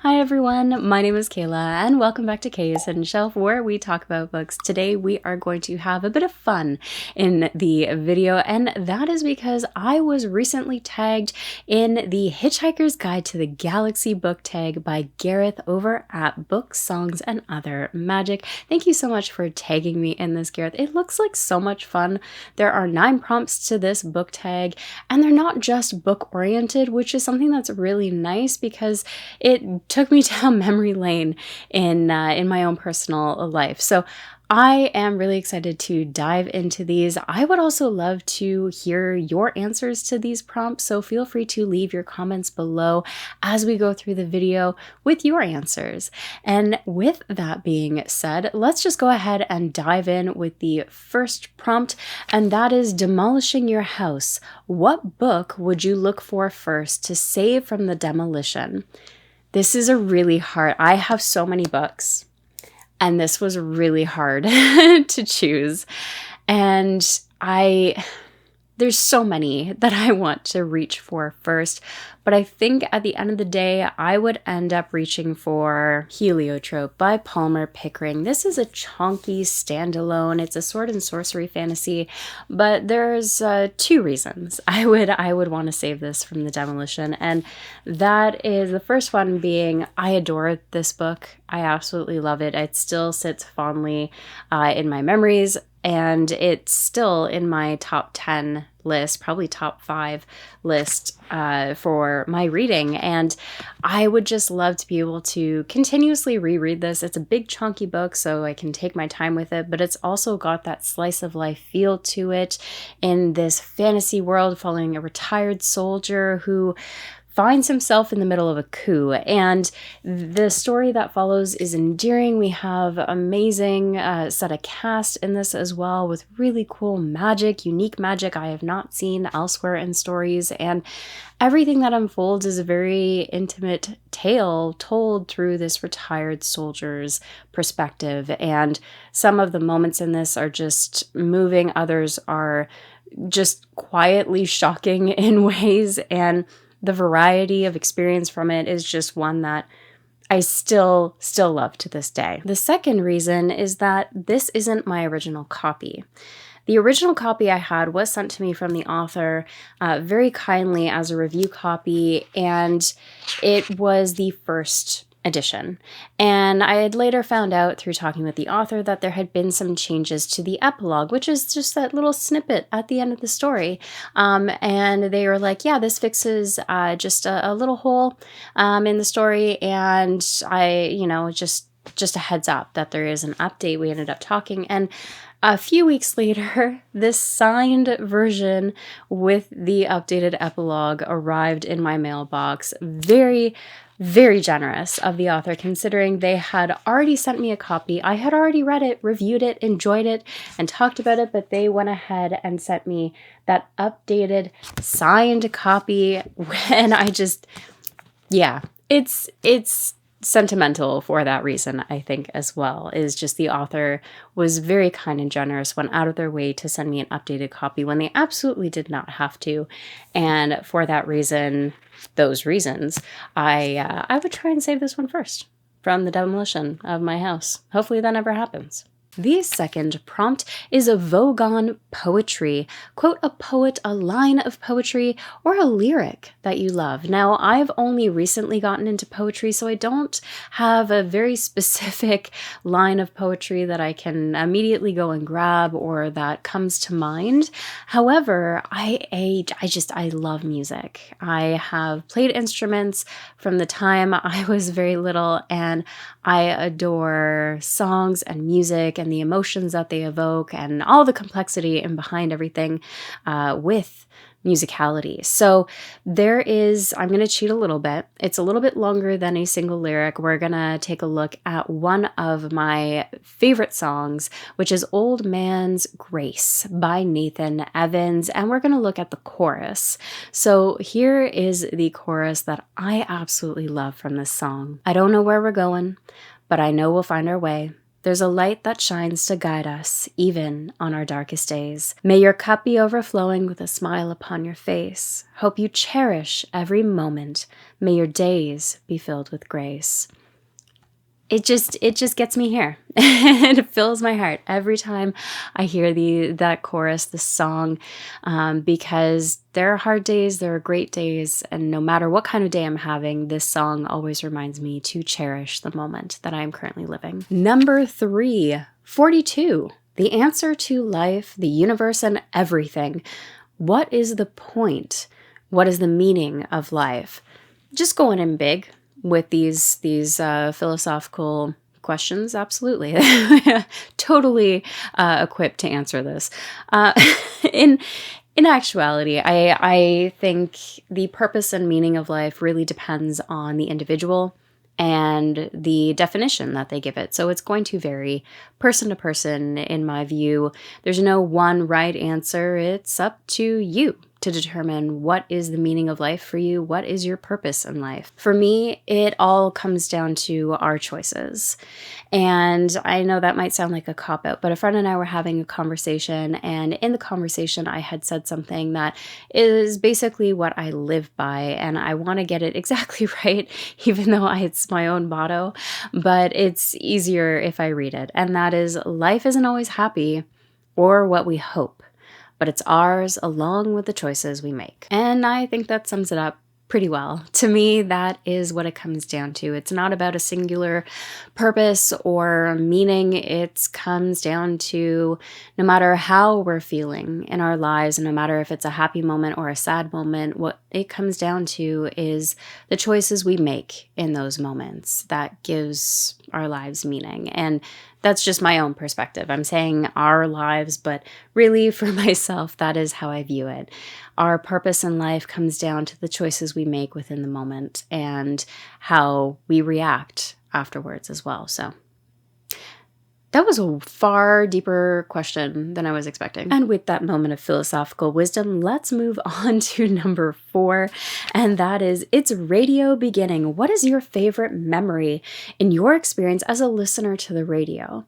Hi everyone, my name is Kayla and welcome back to Kay's Hidden Shelf where we talk about books. Today we are going to have a bit of fun in the video, and that is because I was recently tagged in the Hitchhiker's Guide to the Galaxy book tag by Gareth over at Books, Songs, and Other Magic. Thank you so much for tagging me in this, Gareth. It looks like so much fun. There are 9 prompts to this book tag, and they're not just book oriented, which is something that's really nice because it took me down memory lane in my own personal life. So I am really excited to dive into these. I would also love to hear your answers to these prompts, so feel free to leave your comments below as we go through the video with your answers. And with that being said, let's just go ahead and dive in with the first prompt, and that is demolishing your house. What book would you look for first to save from the demolition? This is a really hard, I have so many books, and this was really hard to choose. And there's so many that I want to reach for first, but I think at the end of the day, I would end up reaching for Heliotrope by Palmer Pickering. This is a chunky standalone. It's a sword and sorcery fantasy, but there's 2 reasons I would want to save this from the demolition, and that is the first one being I adore this book. I absolutely love it. It still sits fondly in my memories, and it's still in my top 10 list, probably top 5 list for my reading. And I would just love to be able to continuously reread this. It's a big chunky book, so I can take my time with it, but it's also got that slice of life feel to it in this fantasy world following a retired soldier who finds himself in the middle of a coup, and the story that follows is endearing. We have amazing set of cast in this as well, with really cool magic, unique magic I have not seen elsewhere in stories, and everything that unfolds is a very intimate tale told through this retired soldier's perspective. And some of the moments in this are just moving, others are just quietly shocking in ways, and the variety of experience from it is just one that I still love to this day. The second reason is that this isn't my original copy. The original copy I had was sent to me from the author very kindly as a review copy, and it was the first edition. And I had later found out through talking with the author that there had been some changes to the epilogue, which is just that little snippet at the end of the story. And they were like, yeah, this fixes just a little hole in the story. And just a heads up that there is an update. We ended up talking, and a few weeks later, this signed version with the updated epilogue arrived in my mailbox. Very, very generous of the author, considering they had already sent me a copy. I had already read it, reviewed it, enjoyed it, and talked about it, but they went ahead and sent me that updated signed copy. And it's sentimental for that reason, I think, as well, is just the author was very kind and generous, went out of their way to send me an updated copy when they absolutely did not have to. And for that reason, those reasons, I would try and save this one first from the demolition of my house. Hopefully that never happens. The second prompt is a Vogon Poetry. Quote a poet, a line of poetry, or a lyric that you love. Now, I've only recently gotten into poetry, so I don't have a very specific line of poetry that I can immediately go and grab or that comes to mind. However, I love music. I have played instruments from the time I was very little, and I adore songs and music and the emotions that they evoke and all the complexity in behind everything with musicality. So I'm going to cheat a little bit. It's a little bit longer than a single lyric. We're going to take a look at one of my favorite songs, which is Old Man's Grace by Nathan Evans, and we're going to look at the chorus. So here is the chorus that I absolutely love from this song. I don't know where we're going, but I know we'll find our way. There's a light that shines to guide us, even on our darkest days. May your cup be overflowing with a smile upon your face. Hope you cherish every moment. May your days be filled with grace. It just gets me here. It fills my heart every time I hear that chorus, the song, because there are hard days, there are great days, and no matter what kind of day I'm having, this song always reminds me to cherish the moment that I am currently living. Number 3, 42. The answer to life, the universe, and everything. What is the point? What is the meaning of life? Just going in big with these philosophical questions, absolutely. Totally equipped to answer this. In actuality, I think the purpose and meaning of life really depends on the individual and the definition that they give it. So it's going to vary person to person, in my view. There's no one right answer. It's up to you to determine what is the meaning of life for you, what is your purpose in life. For me, it all comes down to our choices. And I know that might sound like a cop-out, but a friend and I were having a conversation, and in the conversation I had said something that is basically what I live by, and I want to get it exactly right, even though it's my own motto, but it's easier if I read it. And that is, life isn't always happy or what we hope, but it's ours along with the choices we make. And I think that sums it up pretty well. To me, that is what it comes down to. It's not about a singular purpose or meaning. It comes down to, no matter how we're feeling in our lives, and no matter if it's a happy moment or a sad moment, what it comes down to is the choices we make in those moments that gives our lives meaning. And that's just my own perspective. I'm saying our lives, but really for myself, that is how I view it. Our purpose in life comes down to the choices we make within the moment and how we react afterwards as well. So that was a far deeper question than I was expecting. And with that moment of philosophical wisdom, let's move on to number 4. And that is, it's radio beginning. What is your favorite memory in your experience as a listener to the radio?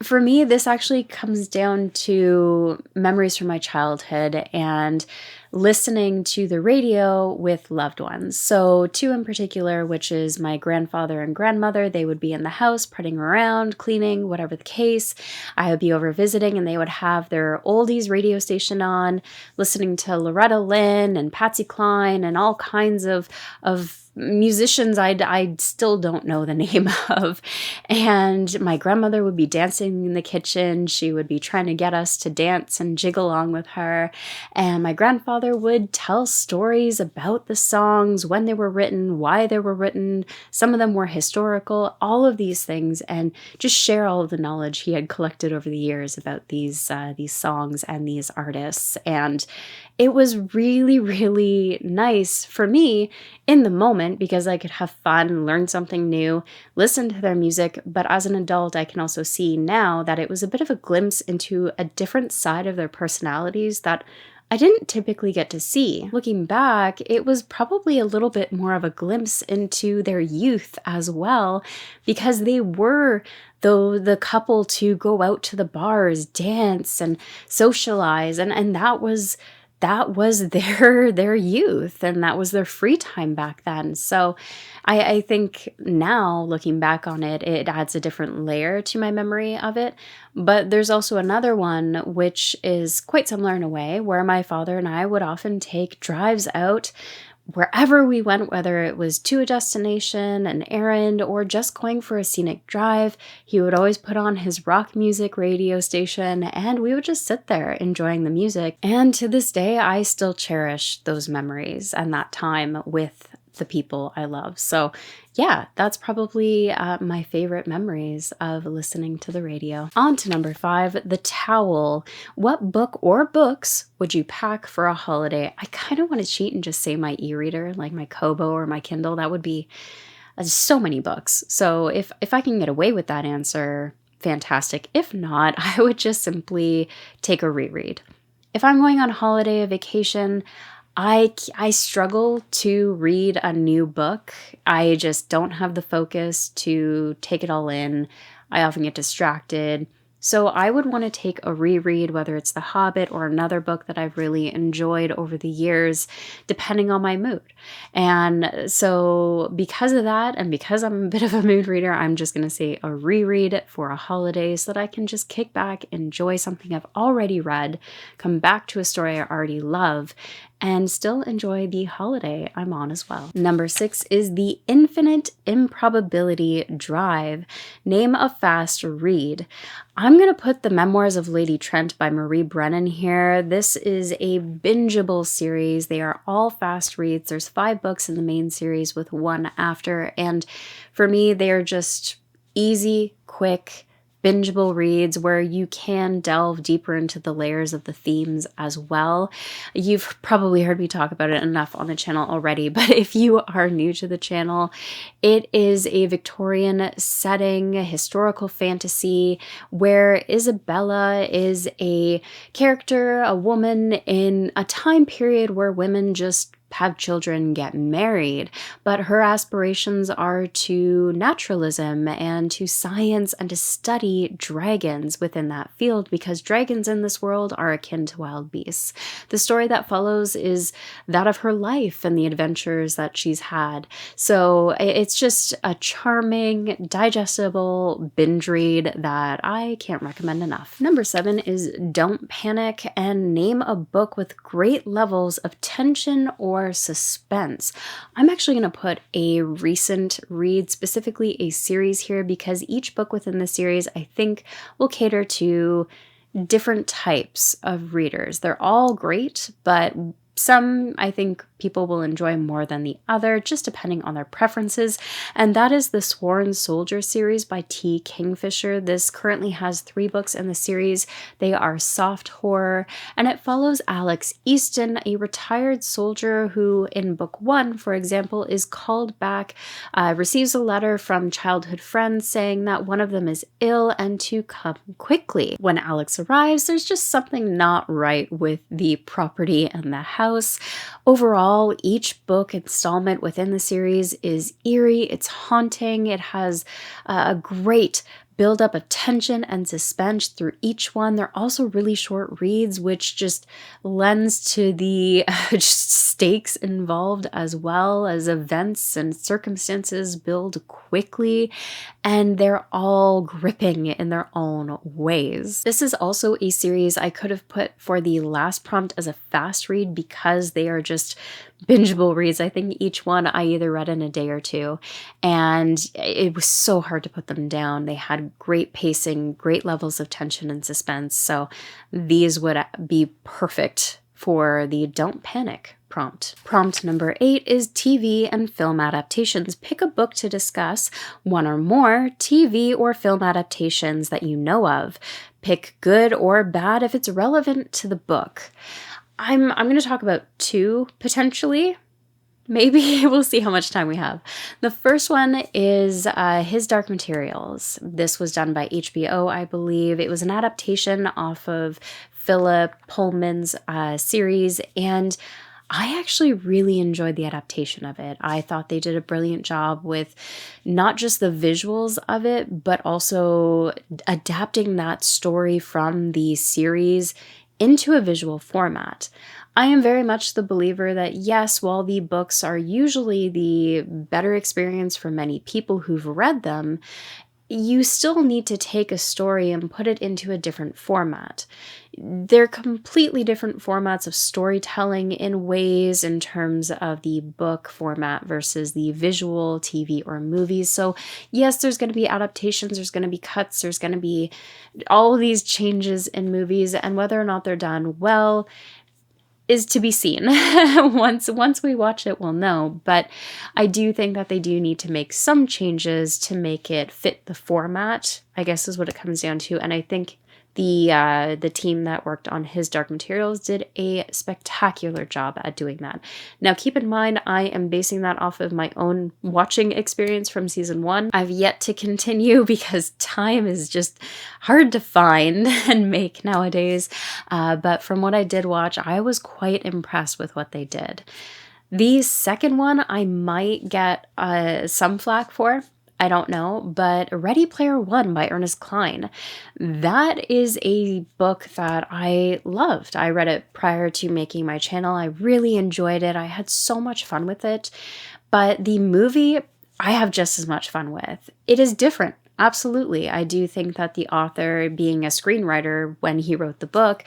For me, this actually comes down to memories from my childhood and listening to the radio with loved ones. So 2 in particular, which is my grandfather and grandmother. They would be in the house, putting around, cleaning, whatever the case. I would be over visiting, and they would have their oldies radio station on, listening to Loretta Lynn and Patsy Cline and all kinds of musicians I still don't know the name of. And my grandmother would be dancing in the kitchen. She would be trying to get us to dance and jig along with her. And my grandfather would tell stories about the songs, when they were written, why they were written. Some of them were historical, all of these things, and just share all of the knowledge he had collected over the years about these songs and these artists. And it was really, really nice for me in the moment because I could have fun, learn something new, listen to their music. But as an adult, I can also see now that it was a bit of a glimpse into a different side of their personalities that I didn't typically get to see. Looking back, it was probably a little bit more of a glimpse into their youth as well, because they were the couple to go out to the bars, dance, and socialize, and that was their youth, and that was their free time back then. So I think now, looking back on it, it adds a different layer to my memory of it. But there's also another one which is quite similar in a way, where my father and I would often take drives out wherever we went, whether it was to a destination, an errand, or just going for a scenic drive. He would always put on his rock music radio station, and we would just sit there enjoying the music. And to this day, I still cherish those memories and that time with the people I love. So yeah, that's probably my favorite memories of listening to the radio. On to number 5, the towel. What book or books would you pack for a holiday? I kind of want to cheat and just say my e-reader, like my Kobo or my Kindle. That would be so many books. So if I can get away with that answer, fantastic. If not, I would just simply take a reread. If I'm going on holiday or vacation, I struggle to read a new book. I just don't have the focus to take it all in. I often get distracted. So I would want to take a reread, whether it's The Hobbit or another book that I've really enjoyed over the years, depending on my mood. And so because of that, and because I'm a bit of a mood reader, I'm just going to say a reread for a holiday so that I can just kick back, enjoy something I've already read, come back to a story I already love, and still enjoy the holiday I'm on as well. Number 6 is The Infinite Improbability Drive. Name a fast read. I'm going to put The Memoirs of Lady Trent by Marie Brennan here. This is a bingeable series. They are all fast reads. There's 5 books in the main series with 1 after. And for me, they are just easy, quick, bingeable reads where you can delve deeper into the layers of the themes as well. You've probably heard me talk about it enough on the channel already, but if you are new to the channel, it is a Victorian setting, a historical fantasy, where Isabella is a character, a woman in a time period where women just have children, get married, but her aspirations are to naturalism and to science and to study dragons within that field, because dragons in this world are akin to wild beasts. The story that follows is that of her life and the adventures that she's had. So it's just a charming, digestible binge read that I can't recommend enough. Number 7 is Don't Panic, and name a book with great levels of tension or suspense. I'm actually going to put a recent read, specifically a series here, because each book within the series I think will cater to different types of readers. They're all great, but some I think people will enjoy more than the other, just depending on their preferences. And that is the Sworn Soldier series by T. Kingfisher. This currently has 3 books in the series. They are soft horror, and it follows Alex Easton, a retired soldier who in book 1, for example, is called back, receives a letter from childhood friends saying that one of them is ill and to come quickly. When Alex arrives, there's just something not right with the property and the house. Overall, each book installment within the series is eerie, it's haunting, it has a great build-up of tension and suspense through each one. They're also really short reads, which just lends to the stakes involved, as well as events and circumstances build quickly, and they're all gripping in their own ways. This is also a series I could have put for the last prompt as a fast read because they are just bingeable reads. I think each one I either read in a day or 2, and it was so hard to put them down. They had great pacing, great levels of tension and suspense, so these would be perfect for the Don't Panic prompt. Prompt number 8 is TV and film adaptations. Pick a book to discuss, 1 or more TV or film adaptations that you know of. Pick good or bad if it's relevant to the book. I'm going to talk about 2 potentially. Maybe we'll see how much time we have. The first one is His Dark Materials. This was done by HBO, I believe. It was an adaptation off of Philip Pullman's series, and I actually really enjoyed the adaptation of it. I thought they did a brilliant job with not just the visuals of it, but also adapting that story from the series into a visual format. I am very much the believer that yes, while the books are usually the better experience for many people who've read them, you still need to take a story and put it into a different format. They're completely different formats of storytelling in ways in terms of the book format versus the visual TV or movies. So yes, there's going to be adaptations, there's going to be cuts, there's going to be all of these changes in movies, and whether or not they're done well is to be seen. Once we watch it, we'll know. But I do think that they do need to make some changes to make it fit the format, I guess is what it comes down to. And I think the team that worked on His Dark Materials did a spectacular job at doing that. Now, keep in mind, I am basing that off of my own watching experience from season 1. I've yet to continue because time is just hard to find and make nowadays. But from what I did watch, I was quite impressed with what they did. The second one I might get some flack for. I don't know, but Ready Player One by Ernest Cline. That is a book that I loved. I read it prior to making my channel. I really enjoyed it. I had so much fun with it. But the movie, I have just as much fun with. It is different. Absolutely. I do think that the author, being a screenwriter when he wrote the book,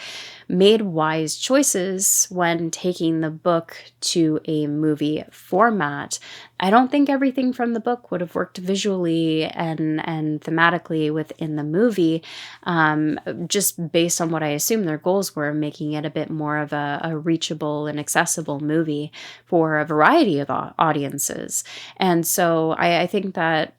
made wise choices when taking the book to a movie format. I don't think everything from the book would have worked visually and thematically within the movie, just based on what I assume their goals were, making it a bit more of a reachable and accessible movie for a variety of audiences. And so I think that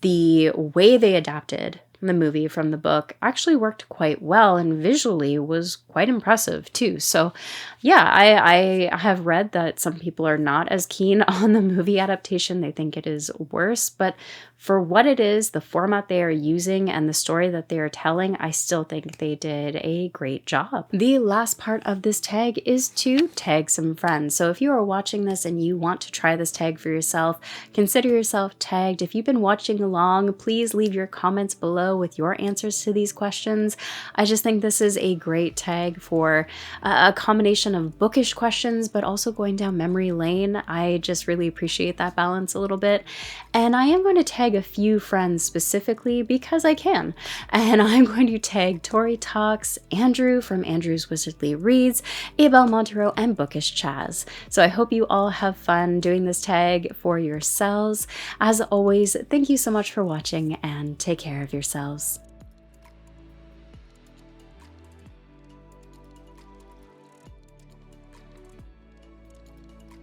the way they adapted the movie from the book actually worked quite well and visually was quite impressive too. So yeah, I have read that some people are not as keen on the movie adaptation. They think it is worse, but for what it is, the format they are using and the story that they are telling, I still think they did a great job. The last part of this tag is to tag some friends. So if you are watching this and you want to try this tag for yourself, consider yourself tagged. If you've been watching along, please leave your comments below with your answers to these questions. I just think this is a great tag for a combination of bookish questions, but also going down memory lane. I just really appreciate that balance a little bit. And I am going to tag a few friends specifically because I can. And I'm going to tag Tori Talks, Andrew from Andrew's Wizardly Reads, Abel Montero, and Bookish Chaz. So I hope you all have fun doing this tag for yourselves. As always, thank you so much for watching and take care of yourselves.